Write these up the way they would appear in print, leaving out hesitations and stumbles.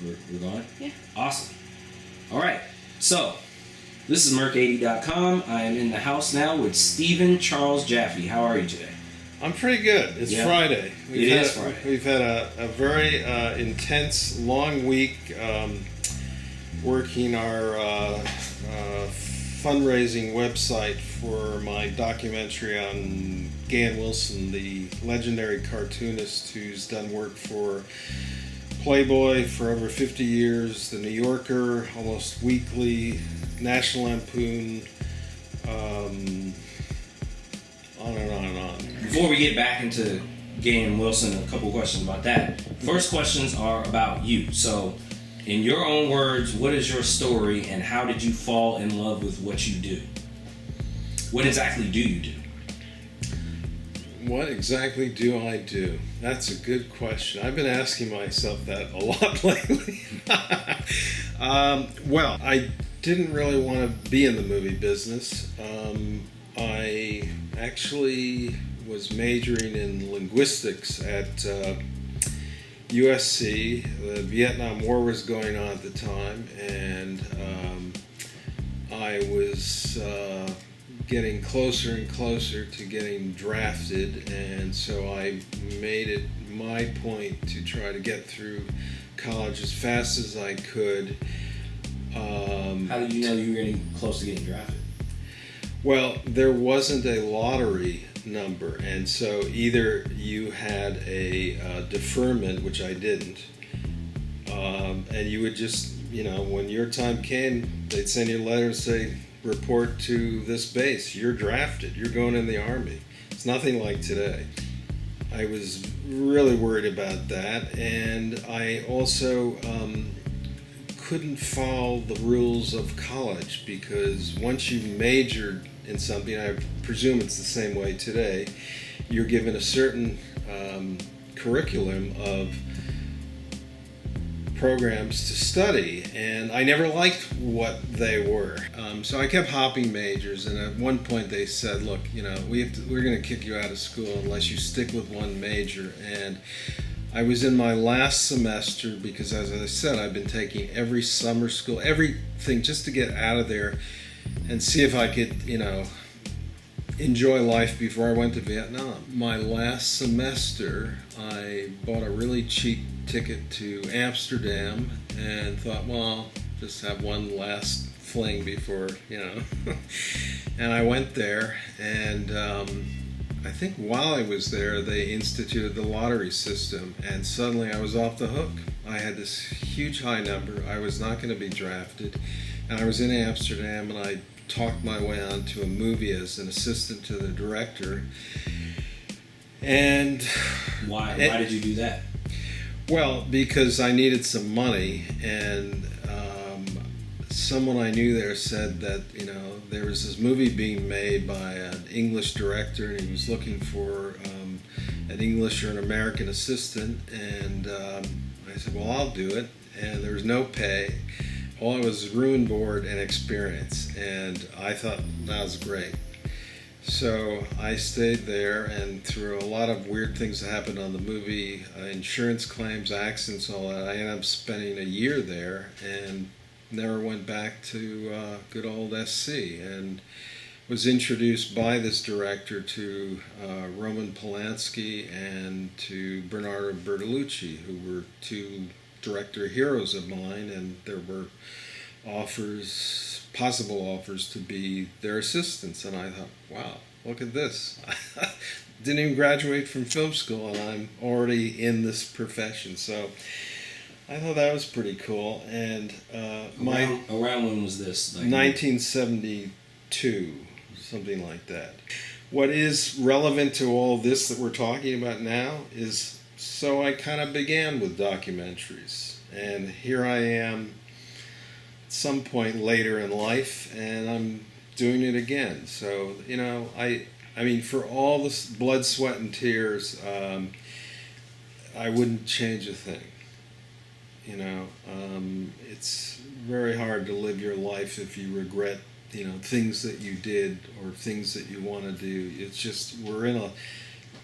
We're going? Yeah. Awesome. All right. So, this is Merc80.com. I am in the house now with Stephen Charles Jaffe. How are you today? I'm pretty good. It's Friday. It is Friday. We've had a very intense, long week working our fundraising website for my documentary on Gan Wilson, the legendary cartoonist who's done work for Playboy for over 50 years, The New Yorker, almost weekly, National Lampoon, on and on and on. Before we get back into Gan Wilson, a couple questions about that. First questions are about you. So, in your own words, what is your story and how did you fall in love with what you do? What exactly do you do? What exactly do I do? That's a good question. I've been asking myself that a lot lately. Well, I didn't really want to be in the movie business. I actually was majoring in linguistics at USC. The Vietnam War was going on at the time, and I was getting closer and closer to getting drafted, and so I made it my point to try to get through college as fast as I could. How did you know you were getting close to getting drafted? Well, there wasn't a lottery number, and so either you had a deferment, which I didn't, and you would just, when your time came, they'd send you a letter and say, report to this base, you're drafted, you're going in the Army. It's nothing like today. I was really worried about that, and I also couldn't follow the rules of college, because once you majored in something, I presume it's the same way today, you're given a certain curriculum of programs to study, and I never liked what they were. So I kept hopping majors, and at one point they said, look, we're going to kick you out of school unless you stick with one major. And I was in my last semester because, as I said, I've been taking every summer school, everything, just to get out of there and see if I could, enjoy life before I went to Vietnam. My last semester, I bought a really cheap ticket to Amsterdam and thought, well, just have one last fling before, And I went there, and I think while I was there, they instituted the lottery system, and suddenly I was off the hook. I had this huge high number. I was not going to be drafted, and I was in Amsterdam, and I talked my way onto a movie as an assistant to the director. And why did you do that? Well, because I needed some money, and someone I knew there said that there was this movie being made by an English director, and he was looking for an English or an American assistant. And I said, well, I'll do it. And there was no pay. All it was room, board, and experience. And I thought that was great. So I stayed there, and through a lot of weird things that happened on the movie, insurance claims, accidents, all that, I ended up spending a year there and never went back to good old SC, and was introduced by this director to Roman Polanski and to Bernardo Bertolucci, who were two director heroes of mine, and there were possible offers to be their assistants, and I thought, wow, look at this. Didn't even graduate from film school, and I'm already in this profession, so I thought that was pretty cool. And around when was this? 1972, something like that. What is relevant to all this that we're talking about now is, so I kind of began with documentaries, and here I am at some point later in life, and I'm doing it again. So, I mean, for all this blood, sweat, and tears, I wouldn't change a thing. It's very hard to live your life if you regret, things that you did or things that you want to do. It's just, we're in a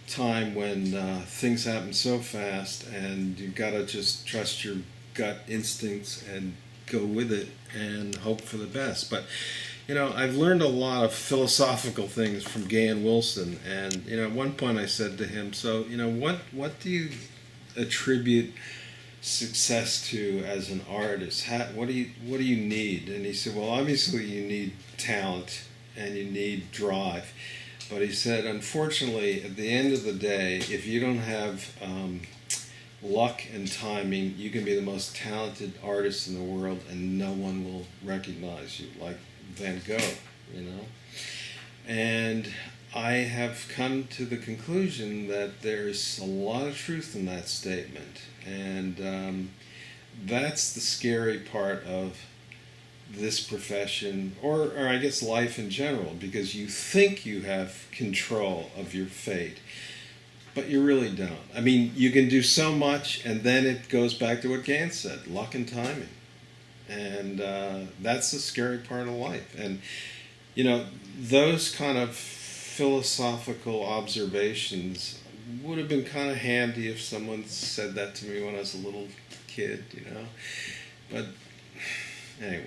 time when things happen so fast, and you've got to just trust your gut instincts and go with it and hope for the best. But I've learned a lot of philosophical things from Gan Wilson, and at one point I said to him, "So, what do you attribute success to as an artist? What do you need?" And he said, "Well, obviously you need talent and you need drive." But he said, unfortunately, at the end of the day, if you don't have luck and timing, you can be the most talented artist in the world and no one will recognize you, like Van Gogh. And I have come to the conclusion that there's a lot of truth in that statement. And that's the scary part of this profession, or I guess life in general, because you think you have control of your fate, but you really don't. I mean, you can do so much, and then it goes back to what Gans said, luck and timing. And that's the scary part of life. And, those kind of philosophical observations would have been kind of handy if someone said that to me when I was a little kid, But anyway.